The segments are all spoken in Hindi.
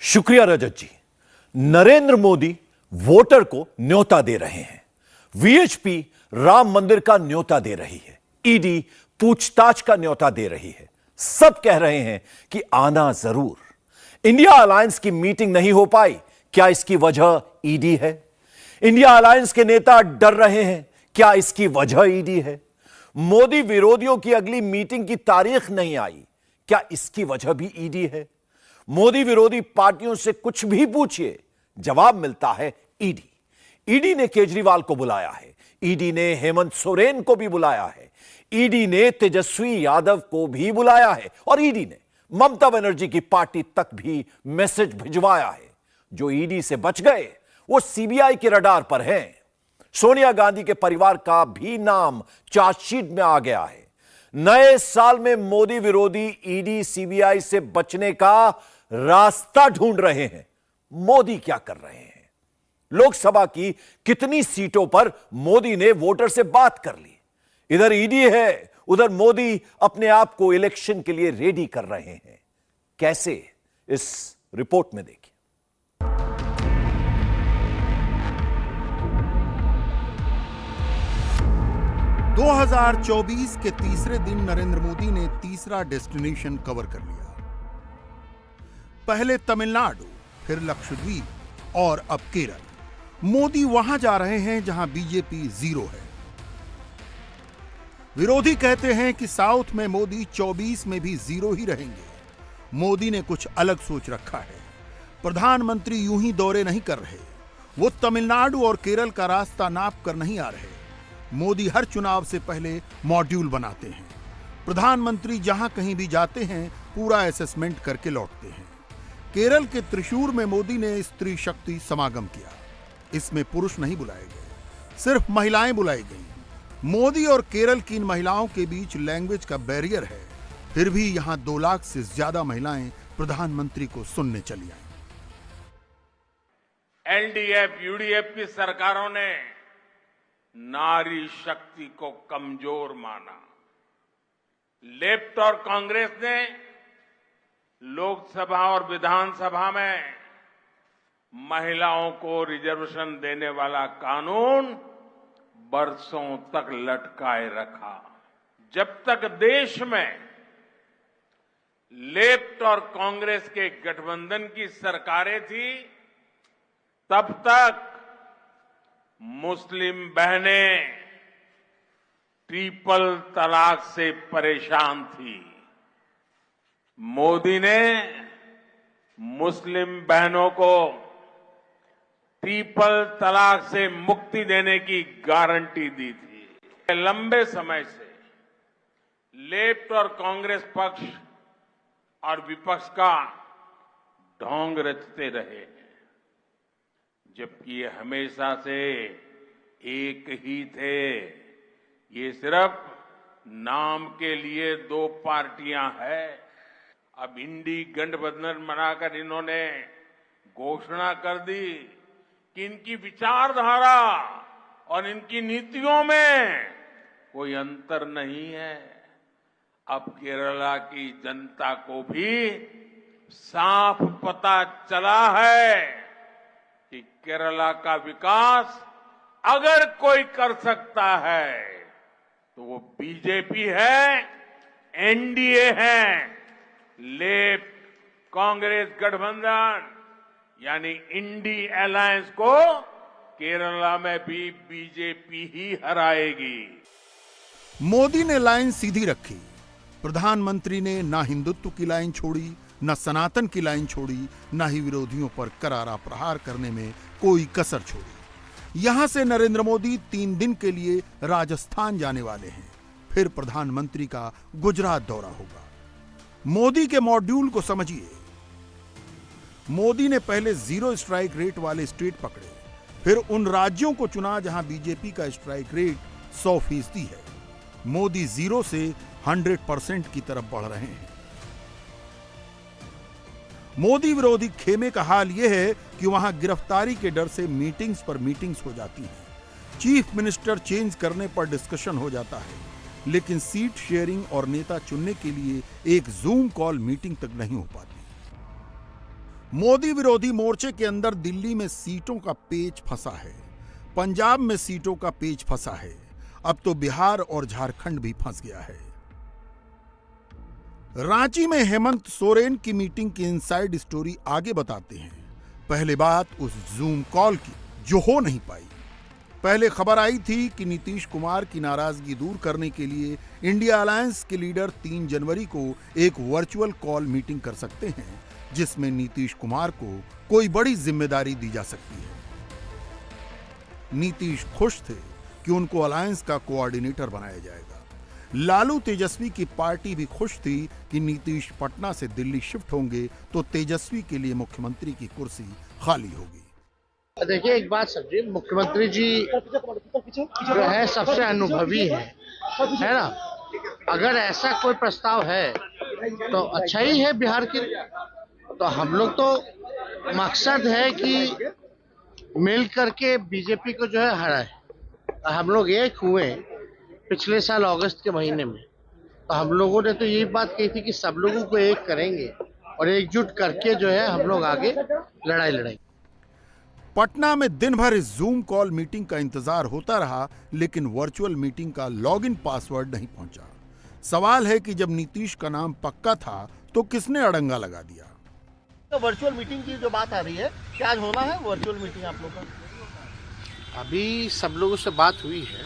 शुक्रिया रजत जी। नरेंद्र मोदी वोटर को न्योता दे रहे हैं, वीएचपी राम मंदिर का न्योता दे रही है, ईडी पूछताछ का न्योता दे रही है। सब कह रहे हैं कि आना जरूर। इंडिया अलायंस की मीटिंग नहीं हो पाई, क्या इसकी वजह ईडी है? इंडिया अलायंस के नेता डर रहे हैं, क्या इसकी वजह ईडी है? मोदी विरोधियों की अगली मीटिंग की तारीख नहीं आई, क्या इसकी वजह भी ईडी है? मोदी विरोधी पार्टियों से कुछ भी पूछिए, जवाब मिलता है ईडी। ईडी ने केजरीवाल को बुलाया है, ईडी ने हेमंत सोरेन को भी बुलाया है, ईडी ने तेजस्वी यादव को भी बुलाया है और ईडी ने ममता बनर्जी की पार्टी तक भी मैसेज भिजवाया है। जो ईडी से बच गए वो सीबीआई के रडार पर हैं। सोनिया गांधी के परिवार का भी नाम चार्जशीट में आ गया है। नए साल में मोदी विरोधी ईडी सीबीआई से बचने का रास्ता ढूंढ रहे हैं। मोदी क्या कर रहे हैं? लोकसभा की कितनी सीटों पर मोदी ने वोटर से बात कर ली? इधर ईडी है, उधर मोदी अपने आप को इलेक्शन के लिए रेडी कर रहे हैं। कैसे? इस रिपोर्ट में देखिए। 2024 के तीसरे दिन नरेंद्र मोदी ने तीसरा डेस्टिनेशन कवर कर लिया। पहले तमिलनाडु, फिर लक्षद्वीप और अब केरल। मोदी वहां जा रहे हैं जहां बीजेपी जीरो है। विरोधी कहते हैं कि साउथ में मोदी 24 में भी जीरो ही रहेंगे। मोदी ने कुछ अलग सोच रखा है। प्रधानमंत्री यूं ही दौरे नहीं कर रहे, वो तमिलनाडु और केरल का रास्ता नाप कर नहीं आ रहे। मोदी हर चुनाव से पहले मॉड्यूल बनाते हैं। प्रधानमंत्री जहां कहीं भी जाते हैं पूरा असेसमेंट करके लौटते हैं। केरल के त्रिशूर में मोदी ने स्त्री शक्ति समागम किया। इसमें पुरुष नहीं बुलाए गए, सिर्फ महिलाएं बुलाई गईं। मोदी और केरल की इन महिलाओं के बीच लैंग्वेज का बैरियर है, फिर भी यहां 2 लाख से ज्यादा महिलाएं प्रधानमंत्री को सुनने चली आईं। एलडीएफ, यूडीएफ की सरकारों ने नारी शक्ति को कमजोर माना। लेफ्ट और कांग्रेस ने लोकसभा और विधानसभा में महिलाओं को रिजर्वेशन देने वाला कानून बरसों तक लटकाए रखा। जब तक देश में लेफ्ट और कांग्रेस के गठबंधन की सरकारें थी, तब तक मुस्लिम बहनें ट्रिपल तलाक से परेशान थी। मोदी ने मुस्लिम बहनों को ट्रिपल तलाक से मुक्ति देने की गारंटी दी थी। लंबे समय से लेफ्ट और कांग्रेस पक्ष और विपक्ष का ढोंग रचते रहे हैं, जबकि ये हमेशा से एक ही थे। ये सिर्फ नाम के लिए 2 पार्टियां हैं। अब इंडी गठबंधन बनाकर इन्होंने घोषणा कर दी कि इनकी विचारधारा और इनकी नीतियों में कोई अंतर नहीं है। अब केरला की जनता को भी साफ पता चला है कि केरला का विकास अगर कोई कर सकता है तो वो बीजेपी है, एनडीए है। लेफ्ट कांग्रेस गठबंधन यानी इंडी अलायंस को केरला में भी बीजेपी ही हराएगी। मोदी ने लाइन सीधी रखी। प्रधानमंत्री ने ना हिंदुत्व की लाइन छोड़ी, न सनातन की लाइन छोड़ी, न ही विरोधियों पर करारा प्रहार करने में कोई कसर छोड़ी। यहां से नरेंद्र मोदी 3 दिन के लिए राजस्थान जाने वाले हैं, फिर प्रधानमंत्री का गुजरात दौरा होगा। मोदी के मॉड्यूल को समझिए। मोदी ने पहले 0 स्ट्राइक रेट वाले स्टेट पकड़े, फिर उन राज्यों को चुना जहां बीजेपी का स्ट्राइक रेट 100% है। मोदी 0 से 100% की तरफ बढ़ रहे हैं। मोदी विरोधी खेमे का हाल यह है कि वहां गिरफ्तारी के डर से मीटिंग्स पर मीटिंग्स हो जाती हैं। चीफ मिनिस्टर चेंज करने पर डिस्कशन हो जाता है, लेकिन सीट शेयरिंग और नेता चुनने के लिए एक जूम कॉल मीटिंग तक नहीं हो पाती। मोदी विरोधी मोर्चे के अंदर दिल्ली में सीटों का पेच फंसा है, पंजाब में सीटों का पेच फंसा है, अब तो बिहार और झारखंड भी फंस गया है। रांची में हेमंत सोरेन की मीटिंग की इनसाइड स्टोरी आगे बताते हैं। पहले बात उस जूम कॉल की जो हो नहीं पाई। पहले खबर आई थी कि नीतीश कुमार की नाराजगी दूर करने के लिए इंडिया अलायंस के लीडर 3 जनवरी को एक वर्चुअल कॉल मीटिंग कर सकते हैं, जिसमें नीतीश कुमार को कोई बड़ी जिम्मेदारी दी जा सकती है। नीतीश खुश थे कि उनको अलायंस का कोऑर्डिनेटर बनाया जाएगा। लालू तेजस्वी की पार्टी भी खुश थी कि नीतीश पटना से दिल्ली शिफ्ट होंगे तो तेजस्वी के लिए मुख्यमंत्री की कुर्सी खाली होगी। देखिए, एक बात समझिए, मुख्यमंत्री जी जो है सबसे अनुभवी है ना। अगर ऐसा कोई प्रस्ताव है तो अच्छा ही है बिहार के लिए। तो हम लोग तो मकसद है कि मिल करके बीजेपी को जो है हराए। हम लोग एक हुए पिछले साल अगस्त के महीने में, तो हम लोगों ने तो यही बात कही थी कि सब लोगों को एक करेंगे और एकजुट करके जो है हम लोग आगे लड़ाई लड़ेंगे। पटना में दिन भर इस जूम कॉल मीटिंग का इंतजार होता रहा, लेकिन वर्चुअल मीटिंग का लॉगिन पासवर्ड नहीं पहुंचा। सवाल है कि जब नीतीश का नाम पक्का था तो किसने अड़ंगा लगा दिया। तो वर्चुअल मीटिंग की जो बात आ रही है, क्या आज होना है वर्चुअल मीटिंग आप लोगों का? अभी सब लोगों से बात हुई है,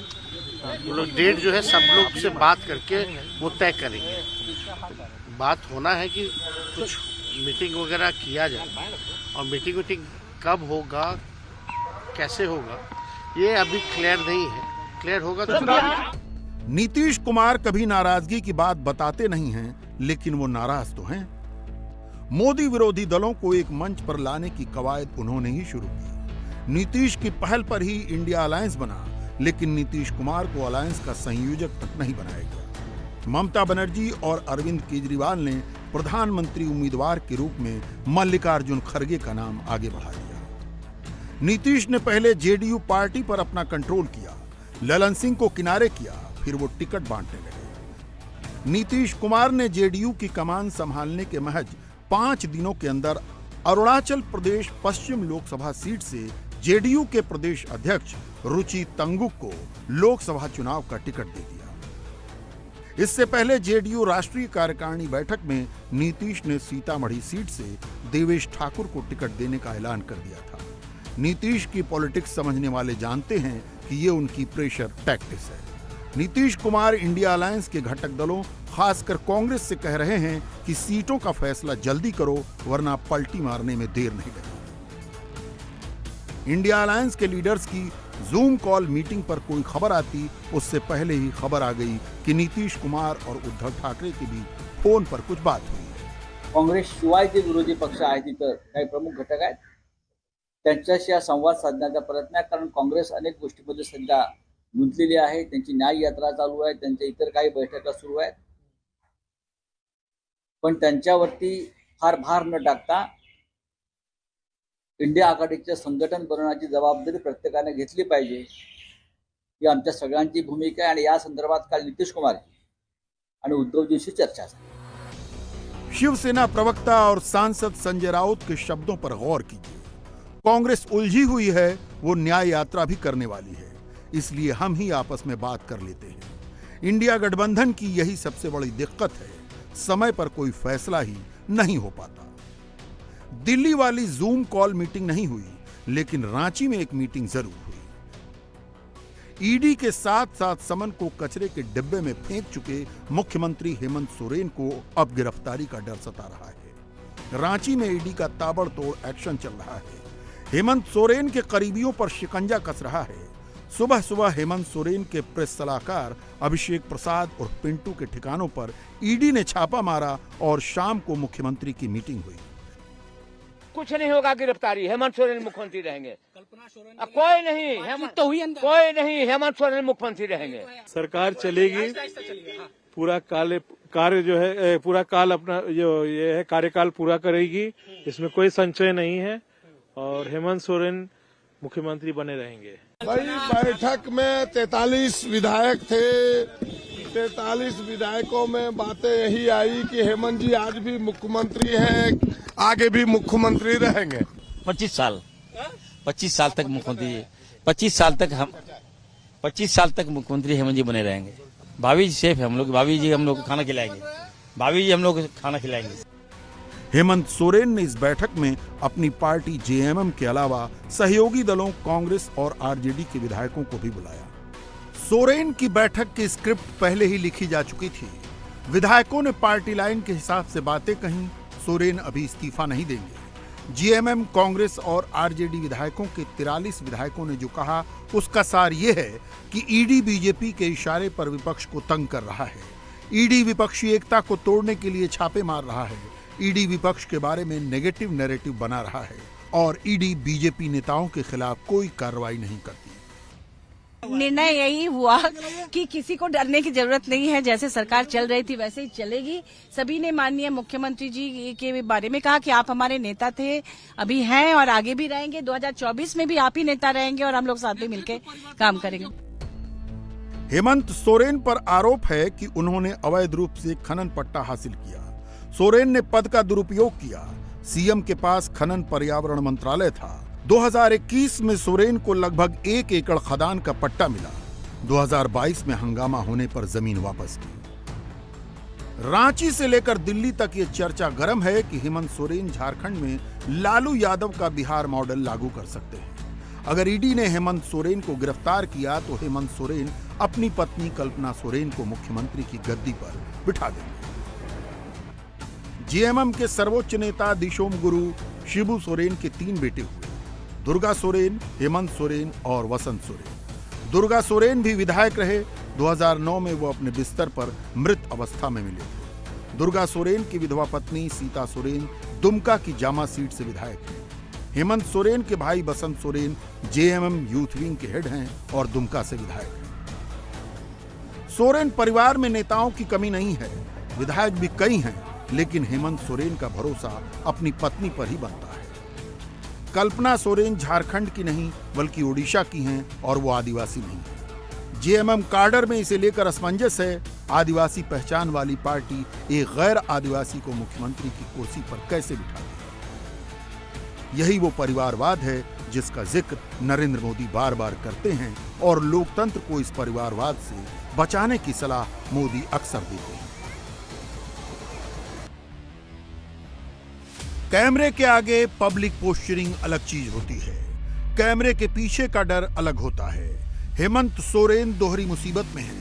वो लोग डेट जो है सब लोग से बात करके वो तय करेंगे। बात होना है कि कुछ मीटिंग वगैरह किया जाए, और मीटिंग कब होगा, कैसे होगा, ये अभी क्लियर नहीं है। क्लियर होगा तो नीतीश कुमार कभी नाराजगी की बात बताते नहीं हैं, लेकिन वो नाराज तो हैं। मोदी विरोधी दलों को एक मंच पर लाने की कवायद उन्होंने ही शुरू की। नीतीश की पहल पर ही इंडिया अलायंस बना, लेकिन नीतीश कुमार को अलायंस का संयोजक तक नहीं बनाया गया। ममता बनर्जी और अरविंद केजरीवाल ने प्रधानमंत्री उम्मीदवार के रूप में मल्लिकार्जुन खड़गे का नाम आगे बढ़ा दिया। नीतीश ने पहले जेडीयू पार्टी पर अपना कंट्रोल किया, ललन सिंह को किनारे किया, फिर वो टिकट बांटने लगे। नीतीश कुमार ने जेडीयू की कमान संभालने के महज 5 दिनों के अंदर अरुणाचल प्रदेश पश्चिम लोकसभा सीट से जेडीयू के प्रदेश अध्यक्ष रुचि तंगुक को लोकसभा चुनाव का टिकट दे दिया। इससे पहले जेडीयू राष्ट्रीय कार्यकारिणी बैठक में नीतीश ने सीतामढ़ी सीट से देवेश ठाकुर को टिकट देने का ऐलान कर दिया था। नीतीश की पॉलिटिक्स समझने वाले जानते हैं कि ये उनकी प्रेशर टैक्टिक्स है। नीतीश कुमार इंडिया अलायंस के घटक दलों, खासकर कांग्रेस से कह रहे हैं कि सीटों का फैसला जल्दी करो, वरना पलटी मारने में देर नहीं लगेगी। इंडिया अलायंस के लीडर्स की जूम कॉल मीटिंग पर कोई खबर आती, उससे पहले ही खबर आ गई कि नीतीश कुमार और उद्धव ठाकरे के बीच फोन पर कुछ बात हुई। काँग्रेस शिवाय जे विरोधी पक्ष आहेत तिथं काही प्रमुख घटक आहेत, त्यांच्याशी हा संवाद साधण्याचा प्रयत्न आहे। कारण काँग्रेस अनेक गोष्टींमध्ये सध्या गुंतलेली आहे, त्यांची न्याय यात्रा चालू आहे, त्यांच्या इतर काही बैठका सुरू आहेत, पण त्यांच्यावरती फार भार न टाकता इंडिया आघाडीचे संघटन बनवण्याची जबाबदारी प्रत्येकाने घेतली पाहिजे, ही आमच्या सगळ्यांची भूमिका आहे। आणि या संदर्भात काल नितीश कुमार आणि उद्धवजींशी चर्चा झाली। शिवसेना प्रवक्ता और सांसद संजय राउत के शब्दों पर गौर कीजिए। कांग्रेस उलझी हुई है, वो न्याय यात्रा भी करने वाली है, इसलिए हम ही आपस में बात कर लेते हैं। इंडिया गठबंधन की यही सबसे बड़ी दिक्कत है, समय पर कोई फैसला ही नहीं हो पाता। दिल्ली वाली जूम कॉल मीटिंग नहीं हुई, लेकिन रांची में एक मीटिंग जरूर हुई। ईडी के साथ साथ समन को कचरे के डिब्बे में फेंक चुके मुख्यमंत्री हेमंत सोरेन को अब गिरफ्तारी का डर सता रहा है। रांची में ईडी का ताबड़तोड़ एक्शन चल रहा है। हेमंत सोरेन के करीबियों पर शिकंजा कस रहा है। सुबह सुबह हेमंत सोरेन के प्रेस सलाहकार अभिषेक प्रसाद और पिंटू के ठिकानों पर ईडी ने छापा मारा और शाम को मुख्यमंत्री की मीटिंग हुई। कुछ नहीं होगा गिरफ्तारी, हेमंत सोरेन मुख्यमंत्री रहेंगे। कोई नहीं, हेमंत सोरेन मुख्यमंत्री रहेंगे। सरकार चलेगी, पूरा कार्य जो है पूरा काल अपना जो ये है कार्यकाल पूरा करेगी, इसमें कोई संशय नहीं है, और हेमंत सोरेन मुख्यमंत्री बने रहेंगे। भाई बैठक में 43 विधायक थे, 43 विधायकों में बातें यही आई कि हेमंत जी आज भी मुख्यमंत्री हैं, आगे भी मुख्यमंत्री रहेंगे। 25 साल तक मुख्यमंत्री 25 साल तक मुख्यमंत्री हेमंत जी बने रहेंगे। भाभी जी सेफ है, हम लोग भाभी जी हम लोग को खाना खिलाएंगे, भाभी जी हम लोग को खाना खिलाएंगे। हेमंत सोरेन ने इस बैठक में अपनी पार्टी जेएमएम के अलावा सहयोगी दलों कांग्रेस और आरजेडी के विधायकों को भी बुलाया। सोरेन की बैठक की स्क्रिप्ट पहले ही लिखी जा चुकी थी। विधायकों ने पार्टी लाइन के हिसाब से बातें कहीं। सोरेन अभी इस्तीफा नहीं देंगे। जेएमएम, कांग्रेस और आरजेडी विधायकों के 43 विधायकों ने जो कहा उसका सार यह है कि ईडी बीजेपी के इशारे पर विपक्ष को तंग कर रहा है। ईडी विपक्षी एकता को तोड़ने के लिए छापे मार रहा है। ईडी विपक्ष के बारे में नेगेटिव नैरेटिव बना रहा है और ईडी बीजेपी नेताओं के खिलाफ कोई कार्रवाई नहीं करती। निर्णय यही हुआ कि किसी को डरने की जरूरत नहीं है। जैसे सरकार चल रही थी वैसे ही चलेगी। सभी ने माननीय मुख्यमंत्री जी के बारे में कहा कि आप हमारे नेता थे, अभी हैं और आगे भी रहेंगे। 2024 में भी आप ही नेता रहेंगे और हम लोग साथ में मिलकर काम करेंगे। हेमंत सोरेन पर आरोप है कि उन्होंने अवैध रूप से खनन पट्टा हासिल किया। सोरेन ने पद का दुरुपयोग किया। सीएम के पास खनन पर्यावरण मंत्रालय था। 2021 में सोरेन को लगभग 1 एकड़ खदान का पट्टा मिला। 2022 में हंगामा होने पर जमीन वापस की। रांची से लेकर दिल्ली तक ये चर्चा गर्म है कि हेमंत सोरेन झारखंड में लालू यादव का बिहार मॉडल लागू कर सकते हैं। अगर ईडी ने हेमंत सोरेन को गिरफ्तार किया तो हेमंत सोरेन अपनी पत्नी कल्पना सोरेन को मुख्यमंत्री की गद्दी पर बिठा देंगे। जेएमएम के सर्वोच्च नेता दिशोम गुरु शिबू सोरेन के 3 बेटे हुए, दुर्गा सोरेन, हेमंत सोरेन और वसंत सोरेन। दुर्गा सोरेन भी विधायक रहे। 2009 में वो अपने बिस्तर पर मृत अवस्था में मिले थे। दुर्गा सोरेन की विधवा पत्नी सीता सोरेन दुमका की जामा सीट से विधायक हैं। हेमंत सोरेन के भाई Basant Soren JMM youth wing के हेड हैं और दुमका से विधायक हैं। सोरेन परिवार में नेताओं की कमी नहीं है। विधायक भी कई हैं, लेकिन हेमंत सोरेन का भरोसा अपनी पत्नी पर ही बनता है। कल्पना सोरेन झारखंड की नहीं बल्कि ओडिशा की हैं और वो आदिवासी नहीं है। जेएमएम कार्डर में इसे लेकर असमंजस है। आदिवासी पहचान वाली पार्टी एक गैर आदिवासी को मुख्यमंत्री की कुर्सी पर कैसे बिठा देगी? यही वो परिवारवाद है जिसका जिक्र नरेंद्र मोदी बार बार करते हैं और लोकतंत्र को इस परिवारवाद से बचाने की सलाह मोदी अक्सर देते हैं। कैमरे के आगे पब्लिक पोस्चरिंग अलग चीज होती है, कैमरे के पीछे का डर अलग होता है। हेमंत सोरेन दोहरी मुसीबत में है।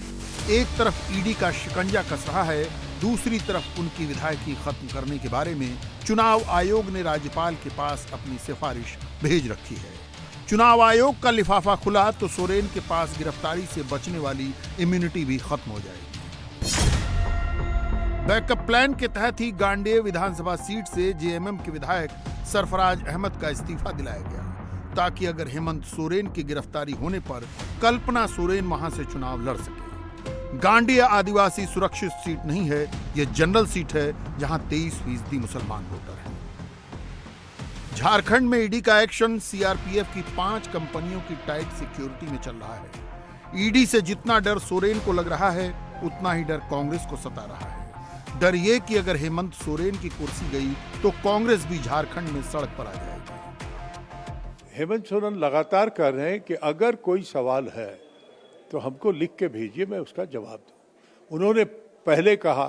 एक तरफ ईडी का शिकंजा कस रहा है, दूसरी तरफ उनकी विधायकी खत्म करने के बारे में चुनाव आयोग ने राज्यपाल के पास अपनी सिफारिश भेज रखी है। चुनाव आयोग का लिफाफा खुला तो सोरेन के पास गिरफ्तारी से बचने वाली इम्यूनिटी भी खत्म हो जाएगी। बैकअप प्लान के तहत ही गांडेय विधानसभा सीट से जेएमएम के विधायक सरफराज अहमद का इस्तीफा दिलाया गया, ताकि अगर हेमंत सोरेन की गिरफ्तारी होने पर कल्पना सोरेन वहां से चुनाव लड़ सके। गांडेय आदिवासी सुरक्षित सीट नहीं है, यह जनरल सीट है जहां 23% मुसलमान वोटर हैं। झारखंड में ईडी का एक्शन सीआरपीएफ की 5 कंपनियों की टाइट सिक्योरिटी में चल रहा है। ईडी से जितना डर सोरेन को लग रहा है उतना ही डर कांग्रेस को सता रहा है। डर ये कि अगर हेमंत सोरेन की कुर्सी गई तो कांग्रेस भी झारखंड में सड़क पर आ जाएगी। हेमंत सोरेन लगातार कह रहे हैं कि अगर कोई सवाल है तो हमको लिख के भेजिए, मैं उसका जवाब दूं। उन्होंने पहले कहा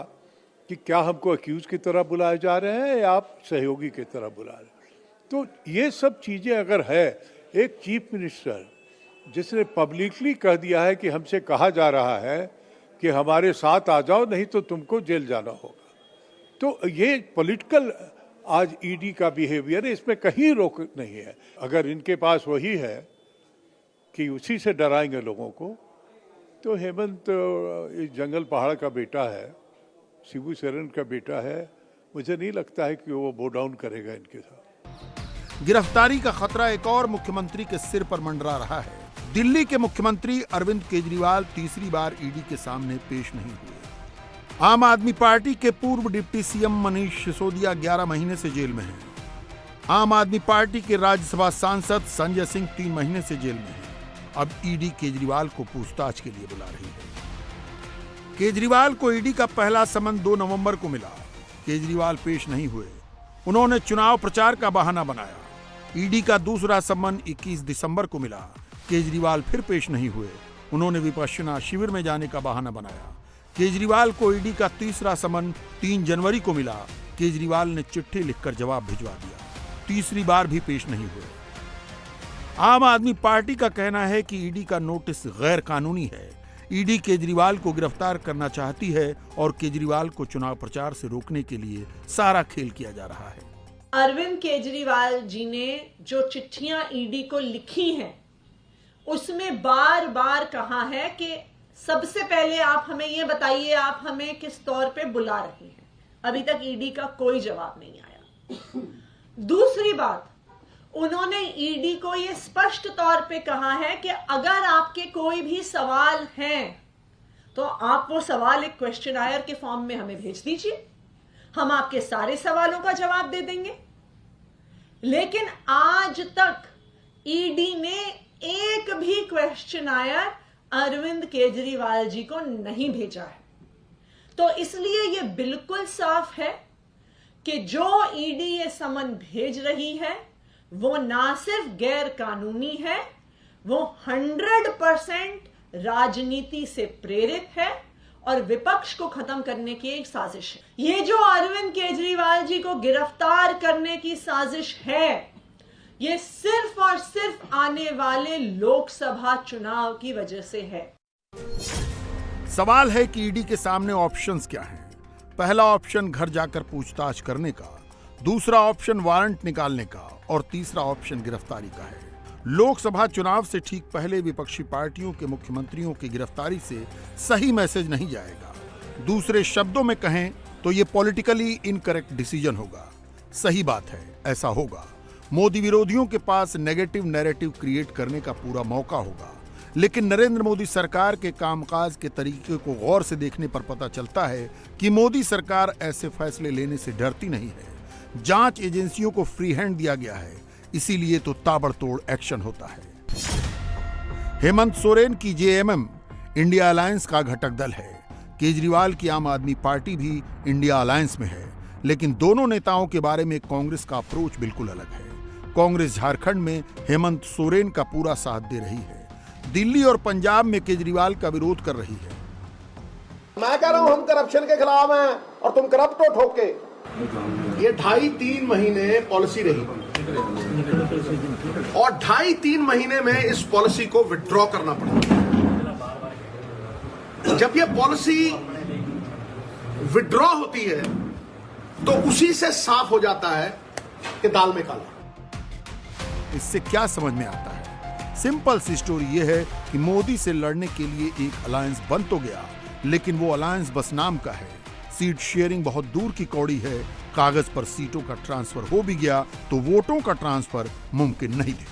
कि क्या हमको अक्यूज की तरह बुलाए जा रहे हैं या आप सहयोगी की तरह बुला रहे हैं। तो ये सब चीजें अगर है, एक चीफ मिनिस्टर जिसने पब्लिकली कह दिया है कि हमसे कहा जा रहा है कि हमारे साथ आ जाओ नहीं तो तुमको जेल जाना होगा, तो ये पॉलिटिकल आज ईडी का बिहेवियर है, इसमें कहीं रोक नहीं है। अगर इनके पास वही है कि उसी से डराएंगे लोगों को, तो हेमंत जंगल पहाड़ का बेटा है, शिबू सोरेन का बेटा है, मुझे नहीं लगता है कि वो बो डाउन करेगा इनके साथ। गिरफ्तारी का खतरा एक और मुख्यमंत्री के सिर पर मंडरा रहा है। दिल्ली के मुख्यमंत्री अरविंद केजरीवाल तीसरी बार ईडी के सामने पेश नहीं हुए। आम आदमी पार्टी के पूर्व डिप्टी सीएम मनीष सिसोदिया 11 महीने से जेल में हैं। आम आदमी पार्टी के राज्यसभा सांसद संजय सिंह 3 महीने से जेल में हैं। अब ईडी केजरीवाल को पूछताछ के लिए बुला रही है। केजरीवाल को ईडी का पहला समन 2 नवंबर को मिला। केजरीवाल पेश नहीं हुए। उन्होंने चुनाव प्रचार का बहाना बनाया। ईडी का दूसरा समन 21 दिसंबर को मिला। केजरीवाल फिर पेश नहीं हुए। उन्होंने विपश्यना शिविर में जाने का बहाना बनाया। केजरीवाल को ईडी का तीसरा समन 3 जनवरी को मिला। केजरीवाल ने चिट्ठी लिखकर जवाब भिजवा दिया। तीसरी बार भी पेश नहीं हुए। आम आदमी पार्टी का कहना है कि ईडी का नोटिस गैर कानूनी है। ईडी केजरीवाल को गिरफ्तार करना चाहती है और केजरीवाल को चुनाव प्रचार से रोकने के लिए सारा खेल किया जा रहा है। अरविंद केजरीवाल जी ने जो चिट्ठियां ईडी को लिखी हैं, उसमें बार बार कहा है कि सबसे पहले आप हमें ये बताइए आप हमें किस तौर पे बुला रहे हैं। अभी तक ईडी का कोई जवाब नहीं आया। दूसरी बात, उन्होंने ईडी को यह स्पष्ट तौर पे कहा है कि अगर आपके कोई भी सवाल हैं तो आप वो सवाल एक क्वेश्चनायर के फॉर्म में हमें भेज दीजिए, हम आपके सारे सवालों का जवाब दे देंगे। लेकिन आज तक ईडी ने एक भी क्वेश्चनायर अरविंद केजरीवाल जी को नहीं भेजा है। तो इसलिए यह बिल्कुल साफ है कि जो ईडी ये समन भेज रही है वो ना सिर्फ गैर कानूनी है, वो 100% राजनीति से प्रेरित है और विपक्ष को खत्म करने की एक साजिश है। ये जो अरविंद केजरीवाल जी को गिरफ्तार करने की साजिश है, ये सिर्फ और सिर्फ आने वाले लोकसभा चुनाव की वजह से है। सवाल है कि ईडी के सामने ऑप्शंस क्या हैं। पहला ऑप्शन घर जाकर पूछताछ करने का, दूसरा ऑप्शन वारंट निकालने का और तीसरा ऑप्शन गिरफ्तारी का है। लोकसभा चुनाव से ठीक पहले विपक्षी पार्टियों के मुख्यमंत्रियों की गिरफ्तारी से सही मैसेज नहीं जाएगा। दूसरे शब्दों में कहें तो ये पॉलिटिकली इनकरेक्ट डिसीजन होगा। सही बात है, ऐसा होगा। मोदी विरोधियों के पास नेगेटिव नैरेटिव क्रिएट करने का पूरा मौका होगा। लेकिन नरेंद्र मोदी सरकार के कामकाज के तरीके को गौर से देखने पर पता चलता है कि मोदी सरकार ऐसे फैसले लेने से डरती नहीं है। जांच एजेंसियों को फ्री हैंड दिया गया है, इसीलिए तो ताबड़तोड़ एक्शन होता है। हेमंत सोरेन की जेएमएम इंडिया अलायंस का घटक दल है। केजरीवाल की आम आदमी पार्टी भी इंडिया अलायंस में है। लेकिन दोनों नेताओं के बारे में कांग्रेस का अप्रोच बिल्कुल अलग है। कांग्रेस झारखंड में हेमंत सोरेन का पूरा साथ दे रही है। दिल्ली और पंजाब में केजरीवाल का विरोध कर रही है। मैं कह रहा हूं हम करप्शन के खिलाफ हैं और तुम करप्ट हो ठोक के। ये 2.5-3 महीने पॉलिसी रही और 2.5-3 महीने में इस पॉलिसी को विड्रॉ करना पड़ा। जब ये पॉलिसी विड्रॉ होती है तो उसी से साफ हो जाता है कि दाल में काला। इससे क्या समझ में आता है? सिंपल सी स्टोरी यह है कि मोदी से लड़ने के लिए एक अलायंस बन तो गया, लेकिन वो अलायंस बस नाम का है। सीट शेयरिंग बहुत दूर की कौड़ी है। कागज पर सीटों का ट्रांसफर हो भी गया तो वोटों का ट्रांसफर मुमकिन नहीं है।